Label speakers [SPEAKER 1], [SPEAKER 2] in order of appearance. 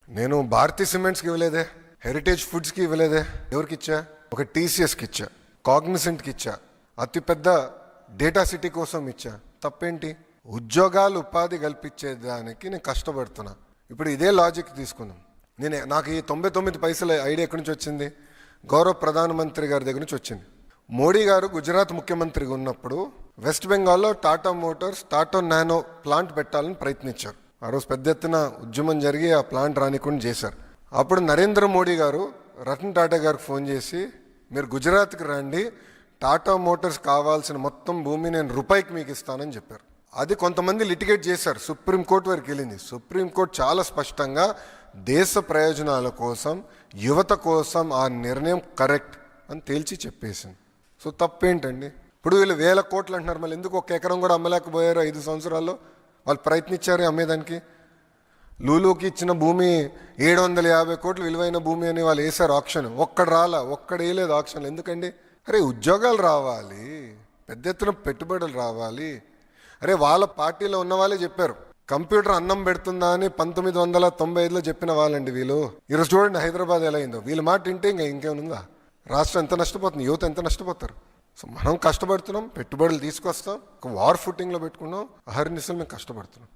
[SPEAKER 1] నేను భారతీ సిమెంట్స్కి ఇవ్వలేదే, హెరిటేజ్ ఫుడ్స్కి ఇవ్వలేదే. ఎవరికి ఇచ్చా? ఒక టీసీఎస్కి ఇచ్చా, కాగ్నిసెంట్కి ఇచ్చా, అతిపెద్ద డేటా సిటీ కోసం ఇచ్చా. తప్పేంటి? ఉద్యోగాలు ఉపాధి కల్పించేదానికి నేను కష్టపడుతున్నా. ఇప్పుడు ఇదే లాజిక్ తీసుకుందాం. నాకు ఈ 99 పైసల ఐడియా ఎక్కడి నుంచి వచ్చింది? గౌరవ ప్రధానమంత్రి గారి దగ్గర నుంచి వచ్చింది. మోడీ గారు గుజరాత్ ముఖ్యమంత్రిగా ఉన్నప్పుడు వెస్ట్ బెంగాల్లో Tata Motors Tata nano plant పెట్టాలని ప్రయత్నించారు. ఆ రోజు పెద్ద ఎత్తున ఉద్యమం జరిగి ఆ ప్లాంట్ రానికుండా చేశారు. అప్పుడు నరేంద్ర మోడీ గారు రతన్ టాటా గారికి ఫోన్ చేసి, మీరు గుజరాత్కి రండి, టాటా మోటార్స్ కావాల్సిన మొత్తం భూమి నేను రూపాయికి మీకు ఇస్తానని చెప్పారు. అది కొంతమంది లిటిగేట్ చేశారు, సుప్రీంకోర్టు వరకు వెళ్ళింది. సుప్రీంకోర్టు చాలా స్పష్టంగా దేశ ప్రయోజనాల కోసం, యువత కోసం ఆ నిర్ణయం కరెక్ట్ అని తేల్చి చెప్పేసింది. సో తప్పేంటండి? ఇప్పుడు వీళ్ళు 1000 కోట్లు అంటున్నారు, మళ్ళీ ఎందుకు 1 ఎకరం కూడా అమ్మలేకపోయారు? 5 సంవత్సరాల్లో వాళ్ళు ప్రయత్నించారు అమ్మేదానికి. లూలుకి ఇచ్చిన భూమి 750 కోట్లు విలువైన భూమి అని వాళ్ళు వేశారు ఆక్షన్. ఒక్కడు వేయలేదు ఆక్షన్లు. ఎందుకండి? అరే ఉద్యోగాలు రావాలి, పెద్ద ఎత్తున పెట్టుబడులు రావాలి. అరే వాళ్ళ పార్టీలో ఉన్న వాళ్ళే చెప్పారు, కంప్యూటర్ అన్నం పెడుతుందా అని 1995లో చెప్పిన వాళ్ళండి వీళ్ళు. ఈరోజు చూడండి హైదరాబాద్ ఎలా అయిందో. వీళ్ళ మాట వింటే ఇంకేముందా? రాష్ట్రం ఎంత నష్టపోతుంది, యువత ఎంత నష్టపోతారు. సో మనం కష్టపడుతున్నాం, పెట్టుబడులు తీసుకొస్తాం, ఒక వార్ ఫుటింగ్లో పెట్టుకున్నాం, అహర్నిశలు మేము కష్టపడుతున్నాం.